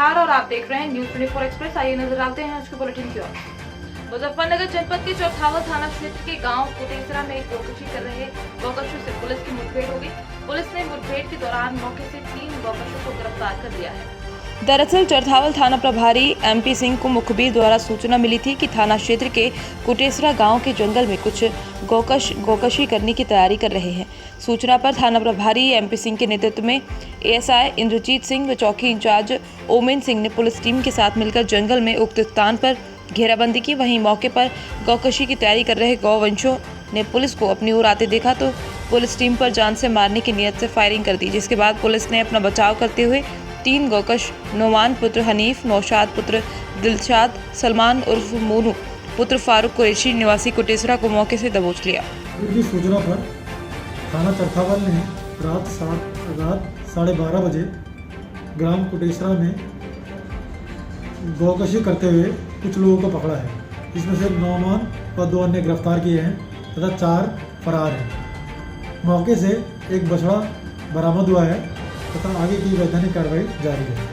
नमस्कार और आप देख रहे हैं न्यूज 24 एक्सप्रेस। आइए नजर डालते हैं आज के बुलेटिन की ओर। मुजफ्फरनगर जनपद के चौथावल थाना क्षेत्र के गांव कोटेसरा में गौकशी कर रहे गौकशों से पुलिस की मुठभेड़ हो गई। पुलिस ने मुठभेड़ के दौरान मौके से 3 गौकशों को गिरफ्तार कर लिया है। दरअसल चौथावल थाना प्रभारी MP सिंह को मुखबिर द्वारा सूचना मिली थी कि थाना क्षेत्र के कोटेसरा गांव के जंगल में कुछ गौकशी करने की तैयारी कर रहे हैं। सूचना पर थाना प्रभारी MP सिंह के नेतृत्व में ASI इंद्रजीत सिंह व चौकी इंचार्ज ओमेन सिंह ने पुलिस टीम के साथ मिलकर जंगल में उक्त स्थान पर घेराबंदी की। वहीं मौके पर गौकशी की तैयारी कर रहे गौवंशों ने पुलिस को अपनी ओर आते देखा तो पुलिस टीम पर जान से मारने की नीयत से फायरिंग कर दी, जिसके बाद पुलिस ने अपना बचाव करते हुए 3 गौकश नोमान पुत्र हनीफ, नौशाद पुत्र दिलशाद, सलमान उर्फ मोनू पुत्र फारूक कुरैशी निवासी कोटेसरा को मौके से दबोच लिया। की सूचना पर थाना चौथावल ने रात 12:30 बजे ग्राम कोटेसरा में गौकशी करते हुए कुछ लोगों को पकड़ा है। इसमें से 9 मान व 2 अन्य गिरफ्तार किए हैं तथा 4 फरार हैं। मौके से एक बछड़ा बरामद हुआ है तथा आगे की वैधानिक कार्रवाई जारी है।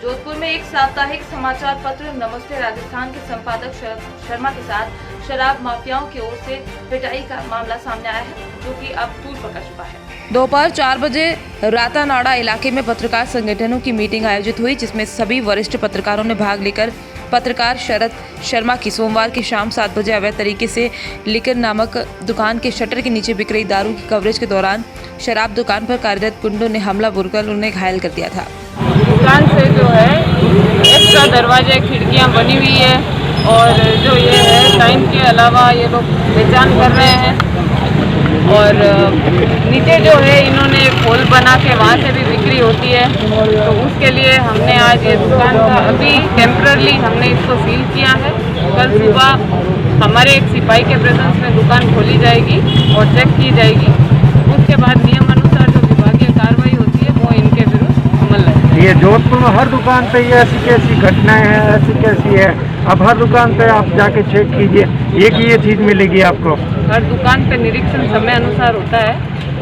जोधपुर में एक साप्ताहिक समाचार पत्र नमस्ते राजस्थान के संपादक शरद शर्मा के साथ शराब माफियाओं की ओर से पिटाई का मामला सामने आया है, जो कि अब तूल पकड़ चुका है। दोपहर 4 बजे रातानाड़ा इलाके में पत्रकार संगठनों की मीटिंग आयोजित हुई, जिसमें सभी वरिष्ठ पत्रकारों ने भाग लेकर पत्रकार शरद शर्मा की सोमवार की शाम 7 बजे अवैध तरीके से लिकर नामक दुकान के शटर के नीचे बिक रही दारू की कवरेज के दौरान शराब दुकान पर कार्यरत गुंडों ने हमला बोलकर उन्हें घायल कर दिया था। दुकान से जो है एक्स्ट्रा दरवाजे खिड़कियां बनी हुई है और जो ये है टाइम के अलावा ये लोग पहचान कर रहे हैं और नीचे जो है इन्होंने होल बना के वहाँ से भी बिक्री होती है। तो उसके लिए हमने आज ये दुकान का अभी टेम्पररी हमने इसको सील किया है। कल सुबह हमारे एक सिपाही के प्रेजेंस में दुकान खोली जाएगी और चेक की जाएगी। उसके बाद नियम अनुसार जो विभागीय कार्रवाई होती है वो इनके विरुद्ध अमल है। ये जोधपुर में हर दुकान पे ये ऐसी कैसी घटनाएं हैं, ऐसी कैसी है? अब हर दुकान पे आप जाके चेक कीजिए, एक ही ये चीज मिलेगी आपको। हर दुकान पे निरीक्षण समय अनुसार होता है।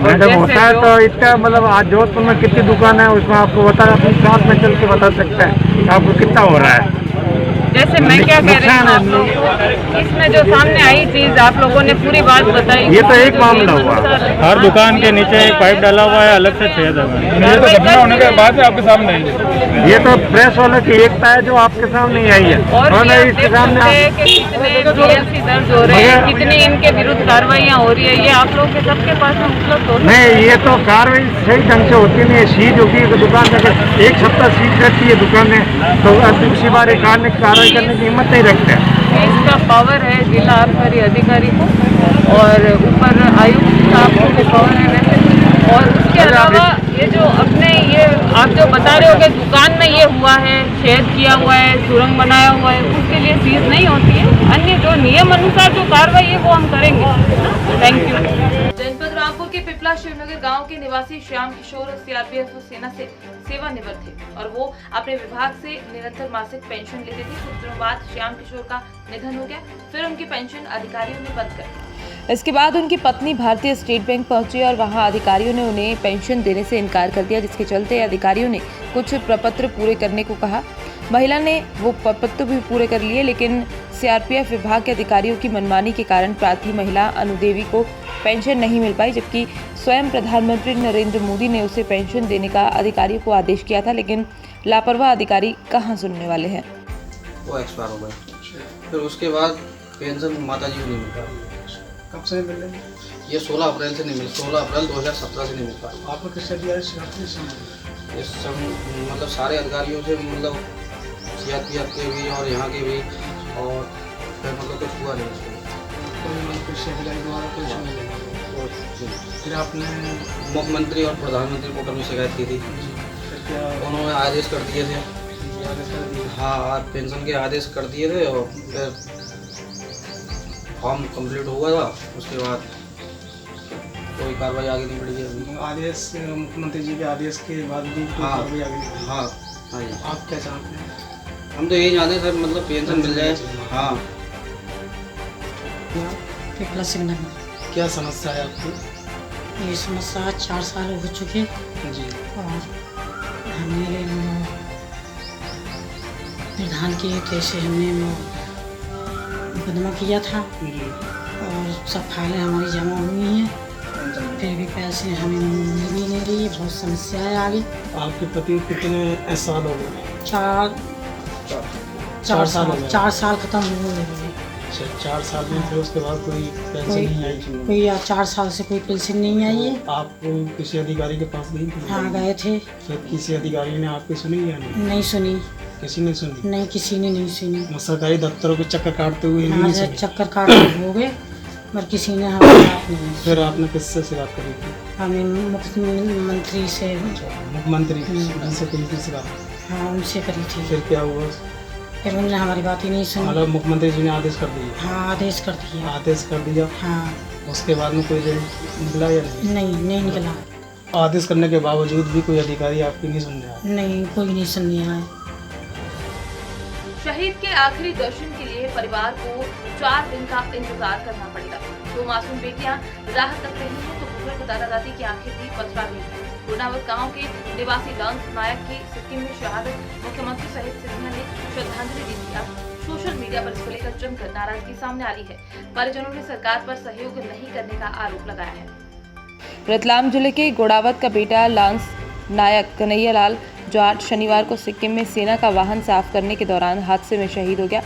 मैडम होता है तो इतना मतलब आज जोधपुर में कितनी दुकान है उसमें आपको बता अपनी साथ में चल के बता सकते हैं आपको कितना हो रहा है। जैसे मैं क्या कह रही हूँ आप लोगों को, इसमें जो सामने आई चीज आप लोगों ने पूरी बात बताई। ये तो एक मामला हुआ, हर दुकान के नीचे एक पाइप डाला हुआ है, अलग से 6 जगह घटना होने के बाद आपके सामने आई है। ये तो प्रेस वाले की एकता है जो आपके सामने आई है। और इसके सामने कितने PLC दर्ज हो रहे हैं, कितनी इनके विरुद्ध कार्रवाइयाँ हो रही है, ये आप लोगों के सबके पास में उपलब्ध हो। नहीं, ये तो कार्रवाई सही ढंग से होती नहीं है। सीज होती है दुकान में, एक सप्ताह सीज रहती है दुकान में तो दूसरी बार एक कार्रवाई करने की हिम्मत नहीं रखते। इसका पावर है जिला आबकारी अधिकारी को और ऊपर आयुक्त साहब को पावर है वैसे। और उसके अलावा ये जो अपने ये आप जो बता रहे हो कि दुकान में ये हुआ है, छेद किया हुआ है, सुरंग बनाया हुआ है, उसके लिए सीज नहीं होती है। अन्य जो नियम अनुसार जो कार्रवाई है वो हम करेंगे। Thank you. जनपद रामपुर के पिपला शिवनगर गांव के निवासी श्याम किशोर CRPF सेना से सेवानिवृत्त थे और वो अपने विभाग से निरंतर मासिक पेंशन लेते थे। कुछ दिनों बाद श्याम किशोर का निधन हो गया, फिर उनकी पेंशन अधिकारियों ने बंद कर दी। इसके बाद उनकी पत्नी भारतीय स्टेट बैंक पहुंची और वहां अधिकारियों ने उन्हें पेंशन देने से इनकार कर दिया, जिसके चलते अधिकारियों ने कुछ प्रपत्र पूरे करने को कहा। महिला ने वो प्रपत्र भी पूरे कर लिए, लेकिन CRPF विभाग के अधिकारियों की मनमानी के कारण प्रार्थी महिला अनुदेवी को पेंशन नहीं मिल पाई, जबकि स्वयं प्रधानमंत्री नरेंद्र मोदी ने उसे पेंशन देने का अधिकारियों को आदेश किया था, लेकिन लापरवाह अधिकारी कहां सुनने वाले हैं। वो एक्सपायर हो गए। फिर उसके बाद पेंशन माता जी को नहीं मिला। कब से मिल रही? ये 16 अप्रैल से नहीं मिला, 16 अप्रैल 2017 से नहीं मिल पाया। आपको किससे दिया? ये सब मतलब सारे अधिकारियों से मतलब CRPF के भी और यहाँ के भी, और फिर मतलब कुछ हुआ नहीं उसको। फिर आपने मुख्यमंत्री और प्रधानमंत्री को कभी शिकायत की थी, उन्होंने आदेश कर दिए थे। हाँ, पेंशन के आदेश कर दिए थे और फिर फॉर्म कंप्लीट हुआ था। उसके बाद कोई कार्रवाई आगे नहीं बढ़ी है। आदेश मुख्यमंत्री जी के आदेश के बाद भी कार्रवाई आगे? हाँ हाँ जी। आप क्या चाहते हैं? हम तो यही चाहते हैं सर, मतलब पेंशन मिल जाए। हाँ। पिपला सिग्नल। क्या समस्या है आपकी? ये समस्या 4 साल हो चुकी जी। और हमने प्रधान के जैसे हमने मुकदमा किया था और सब फाइलें हमारी जमा हुई हैं, फिर भी पैसे हमें मिल भी नहीं रही, बहुत समस्याएं आ गई। आपके पति कितने साल हो गए? चार साल खत्म हो गए। 4 साल में थे, उसके बाद कोई पेंशन नहीं आई? कोई 4 साल से कोई पेंशन नहीं आई है। आप किसी अधिकारी के पास गई थी? हाँ गए थे। फिर किसी अधिकारी ने आपकी सुनी या नहीं? नहीं सुनी। किसी ने सुनी? नहीं, किसी ने नहीं सुनी। सरकारी दफ्तरों के चक्कर काटते हुए नहीं सुनी? चक्कर काटते हो गए, पर किसी ने हमारी बात नहीं सुनी। फिर आपने किससे शिकायत करी थी? हमें मुख्यमंत्री से। मुख्यमंत्री जिनसे कही थी शिकायत? हाँ, उनसे करी थी। फिर क्या हुआ? फिर उन्होंने हमारी बात ही नहीं सुनी। मतलब मुख्यमंत्री जी ने आदेश कर दिया? हाँ, आदेश कर दिया। आदेश कर दिया? हाँ। उसके बाद में कोई निकला या नहीं? नहीं निकला। आदेश करने के बावजूद भी कोई अधिकारी आपकी नहीं सुनने आया? नहीं, कोई नहीं सुनने आया। शहीद के आखिरी दर्शन के लिए परिवार को 4 दिन का इंतजार करना पड़ेगा। 2 मासूम बेटियां राह तक रही हैं तो बुजुर्ग दादा दादी की आंखें भी पथरा गई हैं। गुरनावत गांव के निवासी लांस नायक की सिक्किम में शहादत मुख्यमंत्री सहित सिंधिया ने श्रद्धांजलि दी थी। अब सोशल मीडिया पर इसको लेकर जमकर नाराजगी सामने आ रही है। परिजनों ने सरकार पर सहयोग नहीं करने का आरोप लगाया है। रतलाम जिले के गोड़ावत का बेटा लांस नायक कन्हैया लाल जाट शनिवार को सिक्किम में सेना का वाहन साफ करने के दौरान हादसे में शहीद हो गया।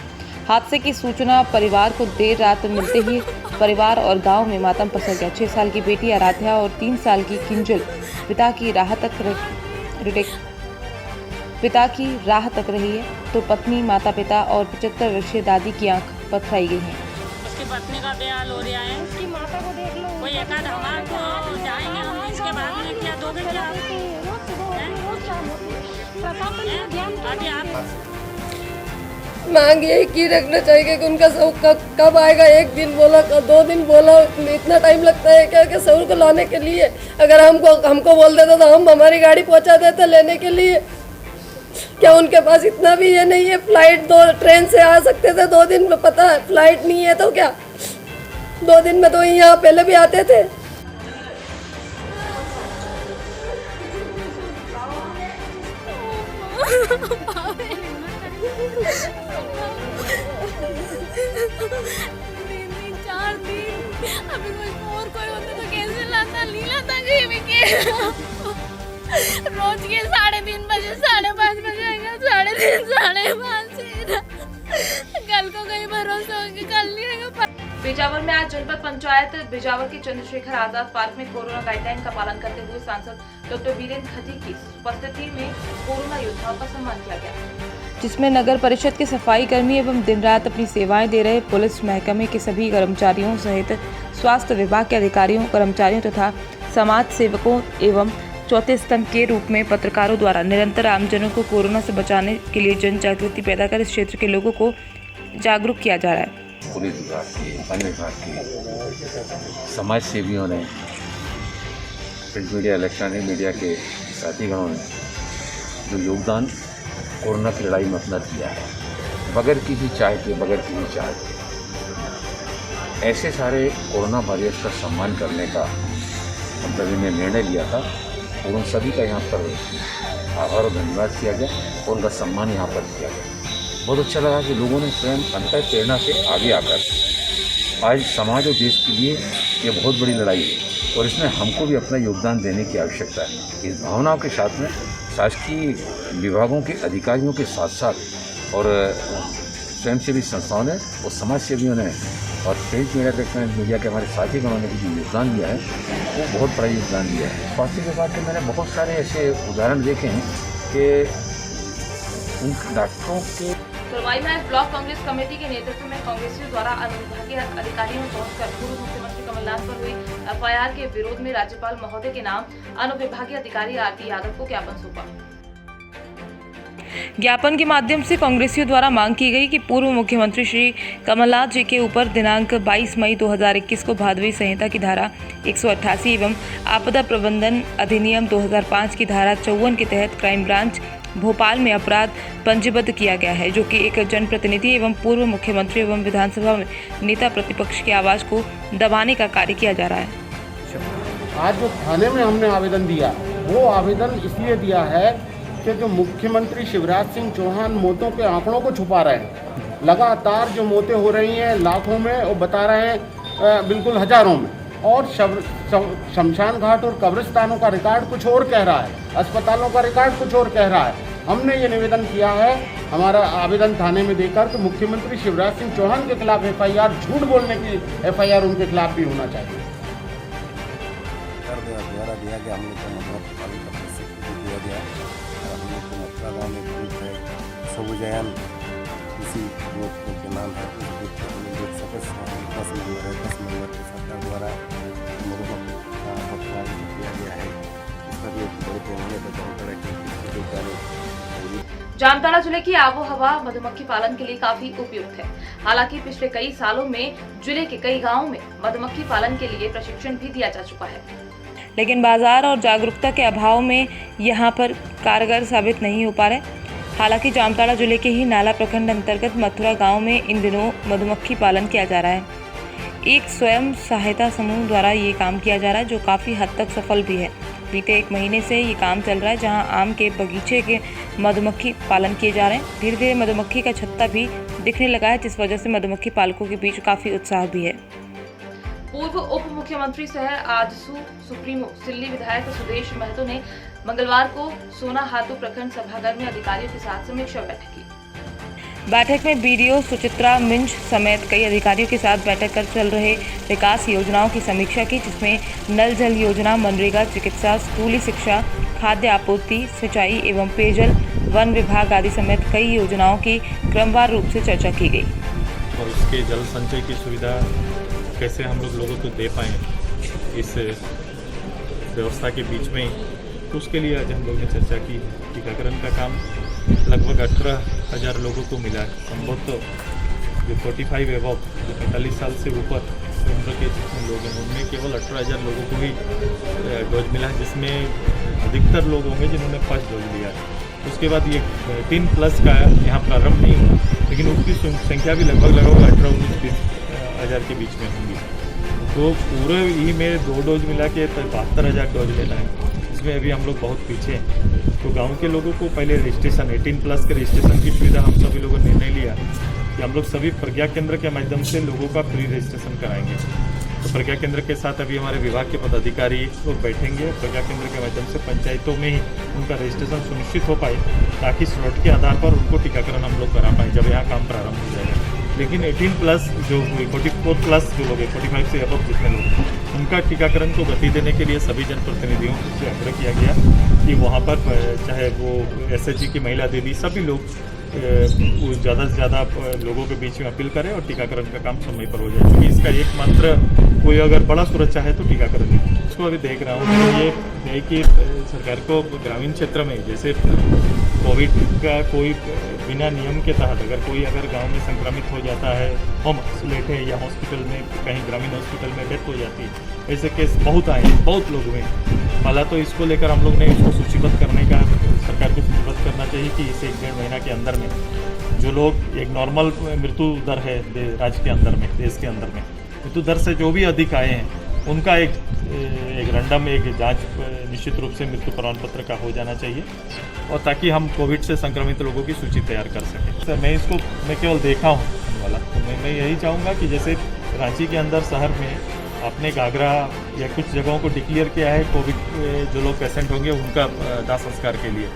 हादसे की सूचना परिवार को देर रात मिलते ही परिवार और गांव में मातम पसर गया। 6 साल की बेटी आराध्या और 3 साल की किंजल पिता की राह तक रही है तो पत्नी, माता पिता और 75 वर्षीय दादी की आंख पथराई गई है। उसकी पत्नी का बेहाल हो रहा है। उसकी माता को देख लो। कोई एक आध हमारे को जाएंगे हम, इसके बाद में क्या दोगे क्या? अभी आप मांग यही की रखना चाहिए कि उनका सऊर कब आएगा। 1 दिन बोला, 2 दिन बोला, इतना टाइम लगता है क्या सऊर को लाने के लिए? अगर हमको बोल देता तो हम हमारी गाड़ी पहुंचा देते लेने के लिए। क्या उनके पास इतना भी ये नहीं है? फ्लाइट 2 ट्रेन से आ सकते थे 2 दिन में, पता है फ्लाइट नहीं है तो क्या 2 दिन में तो यहाँ पहले भी आते थे। अभी और कोई होता तो कैसे लाता? नहीं लाता कहीं भी के। रोज के 3:30 बजे 5:30 बजे आएगा, 3:30 5:30 कल को कहीं भरोसा होगा, कल नहीं आएगा। बिजावर में आज जनपद पंचायत बिजावर के चंद्रशेखर आजाद पार्क में कोरोना गाइडलाइन का पालन करते हुए सांसद डॉक्टर वीरेंद्र खत्री की उपस्थिति में कोरोना योद्धाओं का सम्मान किया गया, जिसमें नगर परिषद के सफाई कर्मी एवं दिन रात अपनी सेवाएं दे रहे पुलिस महकमे के सभी कर्मचारियों सहित स्वास्थ्य विभाग के अधिकारियों, कर्मचारियों तथा समाज सेवकों एवं चौथे स्तंभ के रूप में पत्रकारों द्वारा निरंतर आमजनों को कोरोना से बचाने के लिए जन जागृति पैदा कर इस क्षेत्र के लोगों को जागरूक किया जा रहा है। पुलिस विभाग के, वन विभाग के, समाज सेवियों ने, प्रिंट मीडिया, इलेक्ट्रॉनिक मीडिया के साथीगणों ने जो योगदान कोरोना की लड़ाई में अपना दिया है, बगैर किसी चाय के, बगैर किसी चाय के, ऐसे सारे कोरोना वॉरियर्स का सम्मान करने का मतलब इन्हें निर्णय लिया था और उन सभी का यहाँ पर आभार और धन्यवाद किया गया और उनका सम्मान यहाँ पर किया गया। बहुत अच्छा लगा कि लोगों ने स्वयं अंतर प्रेरणा से आगे आकर आज समाज और देश के लिए ये बहुत बड़ी लड़ाई है और इसमें हमको भी अपना योगदान देने की आवश्यकता है। इस भावनाओं के साथ में शासकीय विभागों के अधिकारियों के साथ साथ और स्वयंसेवी संस्थाओं ने और समाज सेवियों ने और प्रिंट मीडिया के हमारे साथीगणों ने भी जो योगदान दिया है वो बहुत बड़ा योगदान दिया है। स्वास्थ्य विभाग के मैंने बहुत सारे ऐसे उदाहरण देखे हैं कि उन डॉक्टरों के सुरवाई में ब्लॉक कांग्रेस कमेटी के नेतृत्व में कांग्रेसियों द्वारा अनुविभागीय अधिकारियों ने पहुंचकर पूर्व मुख्यमंत्री कमलनाथ पर हुई एफआईआर के विरोध में राज्यपाल महोदय के नाम अनुविभागीय अधिकारी आरती यादव को ज्ञापन सौंपा। ज्ञापन के माध्यम से कांग्रेसियों द्वारा मांग की गई कि पूर्व मुख्यमंत्री श्री कमलनाथ जी के ऊपर दिनांक 22 मई 2021 को भादवी संहिता की धारा 188 एवं आपदा प्रबंधन अधिनियम 2005 की धारा 54 के तहत क्राइम ब्रांच भोपाल में अपराध पंजीबद्ध किया गया है, जो कि एक जनप्रतिनिधि एवं पूर्व मुख्यमंत्री एवं विधानसभा में नेता प्रतिपक्ष की आवाज को दबाने का कार्य किया जा रहा है। आज जो थाने में हमने आवेदन दिया वो आवेदन इसलिए दिया है कि जो मुख्यमंत्री शिवराज सिंह चौहान मौतों के आंकड़ों को छुपा रहे हैं। लगातार जो मौतें हो रही हैं लाखों में और बता रहे हैं बिल्कुल हजारों में, और शमशान घाट और कब्रिस्तानों का रिकॉर्ड कुछ और कह रहा है, अस्पतालों का रिकॉर्ड कुछ और कह रहा है। हमने ये निवेदन किया है, हमारा आवेदन थाने में देकर कि मुख्यमंत्री शिवराज सिंह चौहान के खिलाफ एफआईआर, झूठ बोलने की एफआईआर उनके खिलाफ भी होना चाहिए। द्वारा दिया गया, हम लोग को मधुमक्खी पालन का प्रशिक्षण दिया गया और हम लोग को मथुरा गाँव में ग्रुप है सबुजयान किसी ग्रुप के नाम है, उस ग्रुप के हम लोग सदस्य हैं 10 मेंबर है। 10 मेंबर को सरकार द्वारा मधुमक्खी का पालन किया गया है। इसका भी एक बड़े पैमाने पर जानकारी जामताड़ा जिले की आबो हवा मधुमक्खी पालन के लिए काफी उपयुक्त है। हालांकि पिछले कई सालों में जिले के कई गांवों में मधुमक्खी पालन के लिए प्रशिक्षण भी दिया जा चुका है, लेकिन बाजार और जागरूकता के अभाव में यहां पर कारगर साबित नहीं हो पा रहे। हालांकि जामताड़ा जिले के ही नाला प्रखंड अंतर्गत मथुरा गांव में इन दिनों मधुमक्खी पालन किया जा रहा है। एक स्वयं सहायता समूह द्वारा ये काम किया जा रहा है, जो काफ़ी हद तक सफल भी है। बीते 1 महीने से ये काम चल रहा है, जहां आम के बगीचे के मधुमक्खी पालन किए जा रहे हैं। धीरे धीरे मधुमक्खी का छत्ता भी दिखने लगा है, जिस वजह से मधुमक्खी पालकों के बीच काफ़ी उत्साह भी है। पूर्व उप मुख्यमंत्री सह आजसू सुप्रीमो सिल्ली विधायक सुदेश महतो ने मंगलवार को सोनाहातू प्रखंड सभागार में अधिकारियों के साथ समीक्षा बैठक की। बैठक में बीडीओ सुचित्रा मिंज समेत कई अधिकारियों के साथ बैठक कर चल रहे विकास योजनाओं की समीक्षा की, जिसमें नल जल योजना, मनरेगा, चिकित्सा, स्कूली शिक्षा, खाद्य आपूर्ति, सिंचाई एवं पेयजल, वन विभाग आदि समेत कई योजनाओं की क्रमवार रूप से चर्चा की गई। और इसके जल संचय की सुविधा कैसे हम लोगों को दे पाएँ इस व्यवस्था के बीच में, तो उसके लिए आज हम लोग ने चर्चा की। टीकाकरण का काम लगभग 18,000 लोगों को मिला है। संभवतः जो 45 एबव, जो 45 साल से ऊपर उम्र के जितने लोग हैं, उनमें केवल 18,000 लोगों को ही डोज मिला है, जिसमें अधिकतर लोग होंगे जिन्होंने फर्स्ट डोज लिया है। उसके बाद ये 3+ का यहाँ प्रारंभ नहीं हुआ, लेकिन उसकी संख्या भी लगभग 18-19 हज़ार के बीच में होंगी। तो पूरे ही में 2 डोज मिला के 72,000 डोज लेना है, इसमें अभी हम लोग बहुत पीछे हैं। तो गांव के लोगों को पहले रजिस्ट्रेशन 18+ के रजिस्ट्रेशन की सुविधा हम सभी लोगों ने निर्णय लिया कि हम लोग सभी प्रज्ञा केंद्र के माध्यम से लोगों का प्री रजिस्ट्रेशन कराएंगे। तो प्रज्ञा केंद्र के साथ अभी हमारे विभाग के पदाधिकारी लोग बैठेंगे। प्रज्ञा केंद्र के माध्यम से पंचायतों में ही उनका रजिस्ट्रेशन सुनिश्चित हो पाए, ताकि स्लॉट के आधार पर उनको टीकाकरण हम लोग करा पाएँ जब यहाँ काम प्रारंभ हो जाएगा। लेकिन 18+ जो 44+ जो लोग हैं, 45 से अबव जितने लोग, उनका टीकाकरण को गति देने के लिए सभी जनप्रतिनिधियों से आग्रह किया गया कि वहाँ पर चाहे वो SHG की महिला दीदी, सभी लोग ज़्यादा से ज़्यादा लोगों के बीच में अपील करें और टीकाकरण का काम समय पर हो जाए। क्योंकि इसका एकमात्र कोई अगर बड़ा सुरक्षा है तो टीकाकरण है। उसको अभी देख रहा हूँ तो ये है कि सरकार को ग्रामीण क्षेत्र में जैसे कोविड का कोई बिना नियम के तहत अगर गांव में संक्रमित हो जाता है, होम आइसोलेट है या हॉस्पिटल में कहीं ग्रामीण हॉस्पिटल में डेथ हो जाती है, ऐसे केस बहुत आए हैं, बहुत लोग हुए। पहला तो इसको लेकर हम लोग ने इसको सूचीबद्ध करने का सरकार को सूचीबद्ध करना चाहिए कि इसे 1-1.5 महीना के अंदर में जो लोग एक नॉर्मल मृत्यु दर है राज्य के अंदर में, देश के अंदर में मृत्यु दर से जो भी अधिक आए हैं, उनका एक रैंडम जांच निश्चित रूप से मृत्यु प्रमाण पत्र का हो जाना चाहिए, और ताकि हम कोविड से संक्रमित लोगों की सूची तैयार कर सकें। सर मैं केवल देखा हूँ वाला, तो मैं यही चाहूँगा कि जैसे रांची के अंदर शहर में आपने घाघरा या कुछ जगहों को डिक्लेयर किया है कोविड जो लोग पेशेंट होंगे उनका दाह संस्कार के लिए,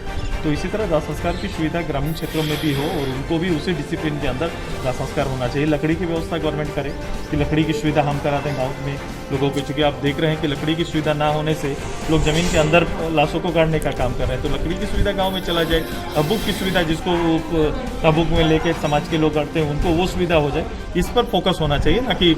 तो इसी तरह दाह संस्कार की सुविधा ग्रामीण क्षेत्रों में भी हो और उनको भी उसी डिसिप्लिन के अंदर दाह संस्कार होना चाहिए। लकड़ी की व्यवस्था गवर्नमेंट करे कि लकड़ी की सुविधा हम करा दें गाँव में लोगों को, चूँकि आप देख रहे हैं कि लकड़ी की सुविधा ना होने से लोग ज़मीन के अंदर लाशों को गाड़ने का काम कर रहे हैं। तो लकड़ी की सुविधा गाँव में चला जाए, तबूक की सुविधा जिसको तबूक में लेके समाज के लोग गाड़ते हैं उनको वो सुविधा हो जाए, इस पर फोकस होना चाहिए, ना कि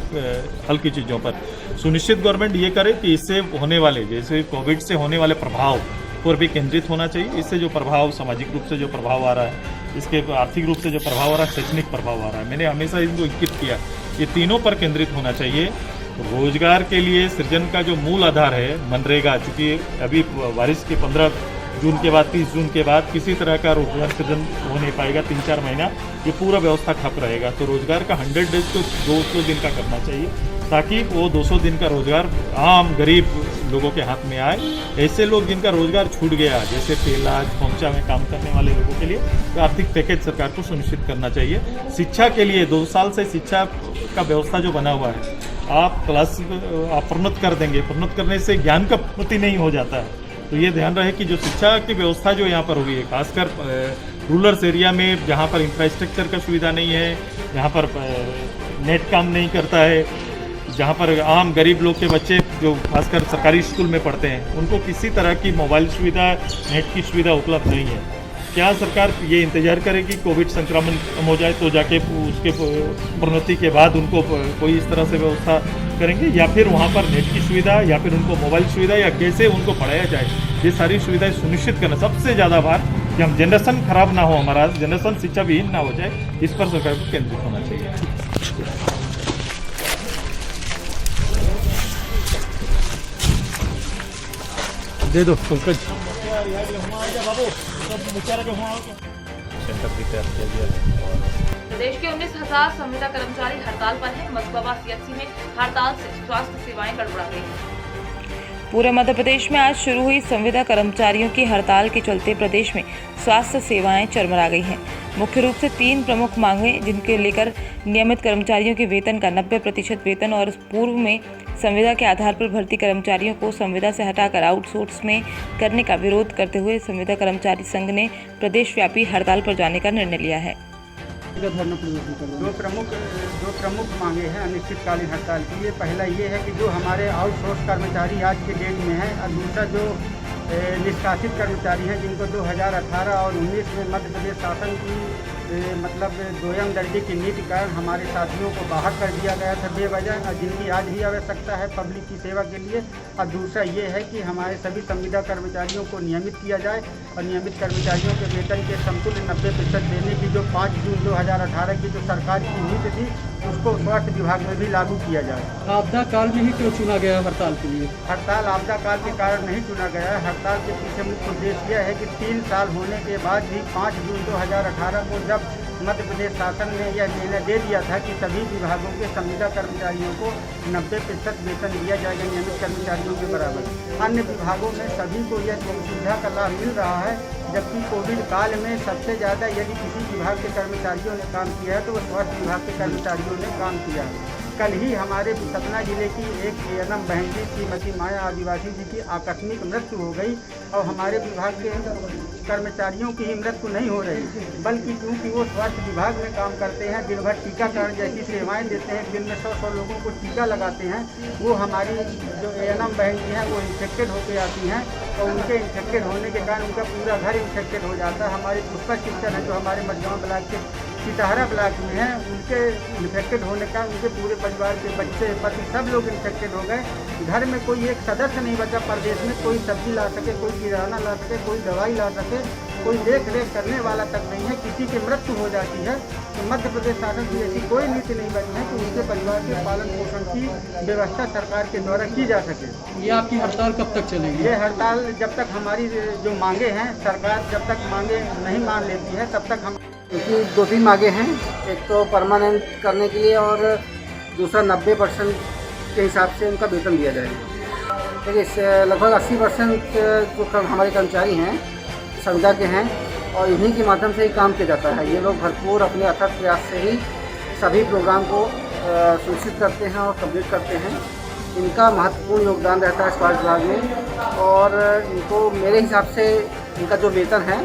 हल्की चीज़ों पर। सुनिश्चित गवर्नमेंट ये करे कि इससे होने वाले जैसे कोविड से होने वाले प्रभाव पर भी केंद्रित होना चाहिए। इससे जो प्रभाव सामाजिक रूप से जो प्रभाव आ रहा है, इसके आर्थिक रूप से जो प्रभाव आ रहा है, शैक्षणिक प्रभाव आ रहा है, मैंने हमेशा इनको इंगित किया, ये तीनों पर केंद्रित होना चाहिए। रोजगार के लिए सृजन का जो मूल आधार है मनरेगा, चूँकि अभी बारिश के 15 जून के बाद 30 जून के बाद किसी तरह का रोजगार सृजन हो नहीं पाएगा, 3-4 महीना ये पूरा व्यवस्था ठप रहेगा। तो रोजगार का 100 डेज तो 200 दिन का करना चाहिए, ताकि वो 200 दिन का रोजगार आम गरीब लोगों के हाथ में आए। ऐसे लोग जिनका रोजगार छूट गया, जैसे ठेला पहुंचा में काम करने वाले लोगों के लिए तो आर्थिक पैकेज सरकार को सुनिश्चित करना चाहिए। शिक्षा के लिए 2 साल से शिक्षा का व्यवस्था जो बना हुआ है, आप क्लास आप प्रोन्नत कर देंगे, प्रोन्नत करने से ज्ञान का उन्नति नहीं हो जाता है। तो ये ध्यान रहे कि जो शिक्षा की व्यवस्था जो यहाँ पर हुई है, खासकर रूरल एरिया में जहाँ पर इंफ्रास्ट्रक्चर का सुविधा नहीं है, जहाँ पर नेट काम नहीं करता है, जहाँ पर आम गरीब लोग के बच्चे जो खासकर सरकारी स्कूल में पढ़ते हैं, उनको किसी तरह की मोबाइल सुविधा, नेट की सुविधा उपलब्ध नहीं है। क्या सरकार ये इंतजार करेगी कोविड संक्रमण कम हो जाए तो जाके उसके प्रोन्नति के बाद उनको कोई इस तरह से व्यवस्था करेंगे, या फिर वहाँ पर नेट की सुविधा, या फिर उनको मोबाइल सुविधा, या कैसे उनको पढ़ाया जाए, ये सारी सुविधाएं सुनिश्चित करना सबसे ज़्यादा बार कि हम जनरेशन खराब ना हो, हमारा जनरेशन शिक्षा विहीन ना हो जाए, इस पर सरकार को केंद्रित होना चाहिए। दे दो पंकज। सेंटर भी तैयार किया गया है और प्रदेश के 19,000 संविदा कर्मचारी हड़ताल पर हैं। मधुबाबा सीएचसी में हड़ताल से स्वास्थ्य सेवाएं गड़बड़ा गई हैं। पूरे मध्य प्रदेश में आज शुरू हुई संविदा कर्मचारियों की हड़ताल के चलते प्रदेश में स्वास्थ्य सेवाएं चरमरा गई हैं। मुख्य रूप से 3 प्रमुख मांगें, जिनके लेकर नियमित कर्मचारियों के वेतन का 90% वेतन और पूर्व में संविदा के आधार पर भर्ती कर्मचारियों को संविदा से हटाकर आउटसोर्स में करने का विरोध करते हुए संविदा कर्मचारी संघ ने प्रदेश व्यापी हड़ताल पर जाने का निर्णय लिया है। दो प्रमुख मांगे हैं अनिश्चितकालीन हड़ताल के लिए। पहला ये है कि जो हमारे आउटसोर्स कर्मचारी आज के डेट में हैं, और दूसरा जो निष्कासित कर्मचारी हैं जिनको 2018 और 19 में मध्य प्रदेश शासन की मतलब दोयम दर्जे की नीति के कारण हमारे साथियों को बाहर कर दिया गया था बेवजह, और जिनकी आज भी आवश्यकता है पब्लिक की सेवा के लिए। और दूसरा ये है कि हमारे सभी संविदा कर्मचारियों को नियमित किया जाए और नियमित कर्मचारियों के वेतन के समतुल्य 90% देने की जो 5 जून 2018 की जो सरकार की नीति थी, उसको स्वास्थ्य विभाग में भी लागू किया जाए। आपदा काल में ही क्यों चुना गया हड़ताल के लिए? हड़ताल आपदा काल के कारण नहीं चुना गया है। हड़ताल के पीछे मुख्य उद्देश्य यह है कि 3 साल होने के बाद भी 5 जून 2018 को जब मध्य प्रदेश शासन ने यह निर्णय दे दिया था कि सभी विभागों के संविदा कर्मचारियों को 90% वेतन दिया जाएगा नियमित कर्मचारियों के बराबर। अन्य विभागों में सभी को यह सुविधा का लाभ मिल रहा है, जबकि कोविड काल में सबसे ज़्यादा यदि किसी विभाग के कर्मचारियों ने काम किया है तो वह स्वास्थ्य विभाग के कर्मचारियों ने काम किया है। कल ही हमारे सतना जिले की एक एएनएम बहन जी श्रीमती माया आदिवासी जी की आकस्मिक मृत्यु हो गई, और हमारे विभाग के कर्मचारियों की ही मृत्यु नहीं हो रही, बल्कि क्योंकि वो स्वास्थ्य विभाग में काम करते हैं, दिन भर टीकाकरण जैसी सेवाएं देते हैं, दिन में 100 लोगों को टीका लगाते हैं, वो हमारी जो एएनएम बहन जी हैं वो इन्फेक्टेड होकर आती हैं, और उनके इन्फेक्टेड होने के कारण उनका पूरा घर इन्फेक्टेड हो जाता है। हमारे पुष्पा शिक्षक हैं जो हमारे मझगांव ब्लॉक के सितारा ब्लॉक में हैं, उनके इन्फेक्टेड होने का उनके पूरे परिवार के बच्चे पति सब लोग इन्फेक्टेड हो गए। घर में कोई एक सदस्य नहीं बचा प्रदेश में, कोई सब्जी ला सके, कोई किराना ला सके, कोई दवाई ला सके, कोई देख रेख करने वाला तक नहीं है। किसी की मृत्यु हो जाती है तो मध्य प्रदेश शासन की ऐसी कोई नीति नहीं बनी है कि उसके परिवार के पालन पोषण की व्यवस्था सरकार के द्वारा की जा सके। ये आपकी हड़ताल कब तक चलेगी? ये हड़ताल जब तक हमारी जो मांगे हैं, सरकार जब तक मांगे नहीं मान लेती है तब तक हम। क्योंकि 2-3 मांगे हैं, एक तो परमानेंट करने के लिए और दूसरा 90% के हिसाब से उनका वेतन दिया जाएगा। देखिए लगभग 80% जो हमारे कर्मचारी हैं संविदा के हैं, और इन्हीं के माध्यम से ही काम किया जाता है। ये लोग भरपूर अपने अथक प्रयास से ही सभी प्रोग्राम को सुनिश्चित करते हैं और कंप्लीट करते हैं। इनका महत्वपूर्ण योगदान रहता है स्वास्थ्य विभाग में, और इनको मेरे हिसाब से इनका जो वेतन है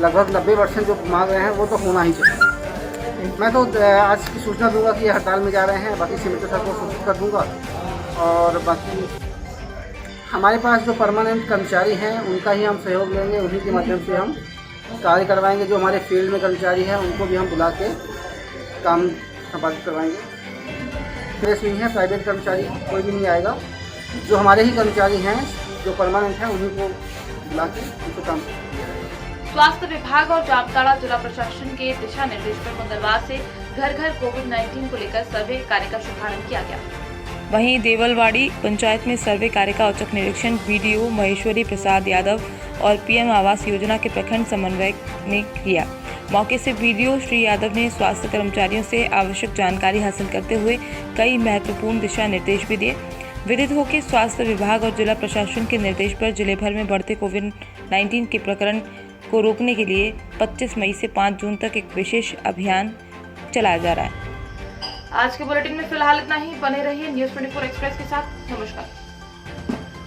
लगभग 90% जो मांग रहे हैं वो तो होना ही चाहिए। मैं तो आज की सूचना दूंगा कि ये हड़ताल में जा रहे हैं, बाकी सीमित सर को सूचित कर दूंगा। और बाकी हमारे पास जो परमानेंट कर्मचारी हैं उनका ही हम सहयोग लेंगे, उन्हीं के माध्यम से हम कार्य करवाएंगे। जो हमारे फील्ड में कर्मचारी हैं उनको भी हम बुला के काम संपादित करवाएंगे। प्रेस नहीं है, प्राइवेट कर्मचारी कोई भी नहीं आएगा। जो हमारे ही कर्मचारी हैं जो परमानेंट हैं उन्हीं को बुला के उनको काम किया जाएगा। स्वास्थ्य विभाग और जामताड़ा जिला प्रशासन के दिशा निर्देश पर मंगलवार से घर घर कोविड-19 को लेकर सर्वे कार्य का शुभारंभ किया गया। वहीं देवलवाड़ी पंचायत में सर्वे कार्य का औचक निरीक्षण बीडीओ महेश्वरी प्रसाद यादव और पीएम आवास योजना के प्रखंड समन्वयक ने किया। मौके से बीडीओ श्री यादव ने स्वास्थ्य कर्मचारियों से आवश्यक जानकारी हासिल करते हुए कई महत्वपूर्ण दिशा निर्देश भी दिए। विदित हो कि स्वास्थ्य विभाग और जिला प्रशासन के निर्देश पर जिले भर में बढ़ते कोविड-19 के प्रकरण को रोकने के लिए 25 मई से 5 जून तक एक विशेष अभियान चलाया जा रहा है। आज के बुलेटिन में फिलहाल इतना ही। बने रहिए न्यूज़ 24 एक्सप्रेस के साथ। नमस्कार।